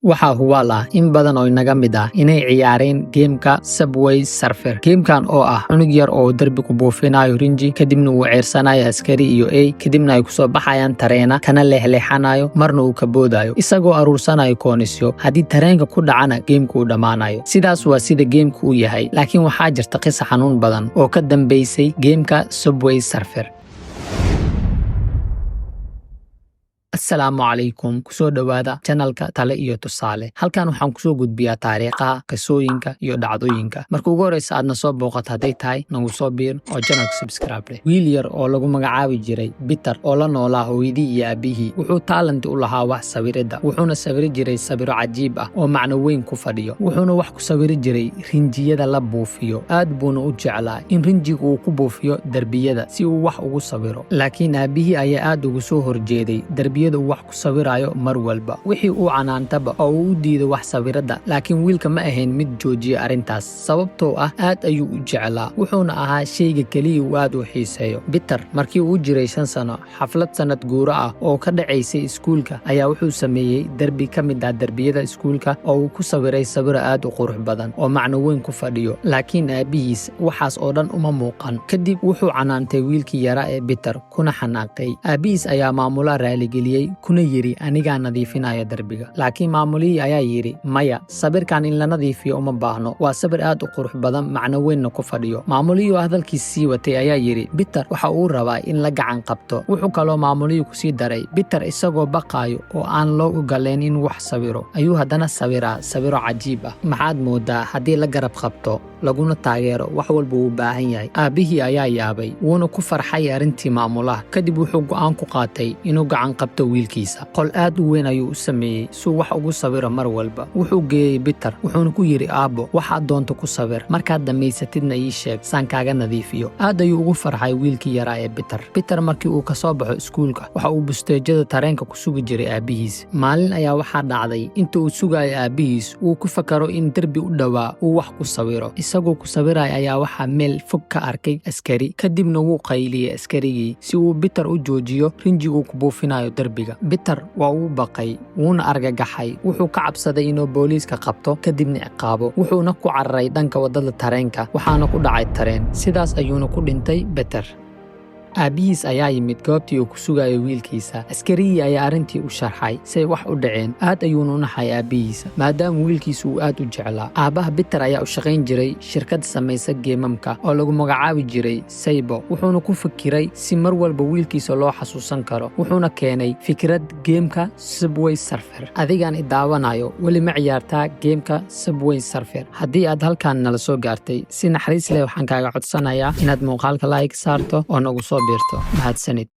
Waxaa hubaal ah in badan oo inaga mid ah inay ciyaareen geemka Subway Surfer. Geemkan oo ah cunug yar oo darbi ku buufinayo rinji kadibna uu ceersanayo askari iyo kadibna ay kusoo baxayaan tareena kana leexleexanayo marna uu ka boodayo isagoo aruursanayo koonisyo haddii tareenka ku dhacana geemku uu dhammaanayo. Sidaas waa sida geemku u yahay, laakiin waxaa jirta qisa xanuun badan oo ka dambeysay geemka Subway Surfer. Assalaamu calaykum, kusoo dhawaada channelka Tale iyo Tusaale. Halkan waxaan kusoo gudbiyaa taariikhaha, qisooyinka iyo dhacdooyinka. Marka ugu horeysa aadna soo booqato hadday tahay nagu soo biir oo channelka subscribe leh. Wiil yar oo lagu magacaabi jiray Peter oo la noolaa hooyadii iyo aabihii wuxuu talent u lahaa wax sawiridda. Wuxuuna sawiri jiray sawiro cajiib ah oo macno weyn ku fadhiyo. Wuxuuna wax ku sawiri jiray rinjiyada la buufiyo. Aad buuna u jeclaa in rinjigu uu ku buufiyo darbiyada si uu wax ugu sawiro. Laakiin aabihii ayaa aad ugu soo horjeeday darbiyada wax ku sawirayo mar walba. Wixii uu canaantaba oo uu diido wax sawirada, laakiin wiilka ma ahayn mid joojiya arintaas sababtoo ah aad ayuu u jeclaa. Wuxuuna ahaa shayga kaliya uu aad u xiiseeyo. Peter markii uu jiray 5 sano, xaflad sanad guura ah oo ka dhacaysay iskuulka ayaa wuxuu sameeyay darbi ka mid ah darbiyada iskuulka oo uu ku sawiray sawir aad u qurux badan oo macno weyn ku fadhiyo. Laakiin aabihiis waxaas oo dhan uma muuqan. Kadib wuxuu canaantay wiilkii yara ee Peter kuna xanaaqay. Aabihiis ayaa maamula raaligeliyay kuna yiri aniga nadiifinaya darbiga. Laakiin maamulihii ayaa yiri maya, sabirkan in la nadiifiyo uma baahno. Waa sabir aad u qurux badan, macno weynna ku fadhiyo. Maamulihii hadalkiisa sii watay ayaa yiri Peter waxa uu rabaa in la gacan qabto. Wuxuu kaloo maamulihii ku sii daray Peter isagoo baqaayo oo aan loo ogoleen in wax sawiro ayuu haddana sawiro cajiib ah. Maxaad moodaa haddii la garab qabto laguna taageero wax walba uu baahan yahay? Aabihii ayaa yaabay wuuna ku farxay arrintii maamulaha. Kadib wuxuu go'aan ku qaatay inuu gacan qabto wiilkiisa. Qol aad u weyn ayuu u sameeyay si wax ugu sawiro mar walba. Wuxuu geeyay Peter wuxuuna ku yiri aabbo waxaad doonto ku sawir, markaad dhamaysatidna ii sheeg saan kaaga nadiifiyo. Aad ayuu ugu farxay wiilkii yaraa ee Peter markii uu ka soo baxo iskuulka waxa uu busteejada tareenka ku sugi jiray aabihiis. Maalin ayaa waxaa dhacday inta uu sugayo aabihiis uu ku fakaro in darbi u dhawaa uu wax ku sawiro. Isagoo ku sawiray ayaa waxaa meel fog ka arkay askari. Kadibna wuu qayliyay askarigii si uu Peter u joojiyo rinjigu ku buufinayo darbiga. Peter waa uu baqay wuuna argagaxay. Wuxuu ka cabsaday inuu booliiska qabto kadibna ciqaabo. Wuxuuna ku cararay dhanka wadada tareenka waxaana ku dhacay tareen. Sidaas ayuuna ku dhintay Peter. Aabihiis ayaa yimid goobtii uu ku sugayo wiilkiisa. Askarigii ayaa arrintii u sharxay say wax u dhaceen. Aad ayuuna u naxay aabihiisa maadaama wiilkiisa uu aad u jeclaa. Aabaha Peter ayaa u shaqayn jiray shirkad samaysa geemamka oo lagu magacaabi jiray Saibo. Wuxuuna ku fikiray si mar walba wiilkiisa loo xasuusan karo. Wuxuuna keenay fikrad geemka Subway Surfer. Adigaan i daawanayo weli ma ciyaartaa geemka Subway Surfer? Haddii aad halkaan nala soo gaartay si naxariis leh waxaan kaaga codsanayaa inaad muuqaalka like saarto oo nagu soo biirto. mahadsanid.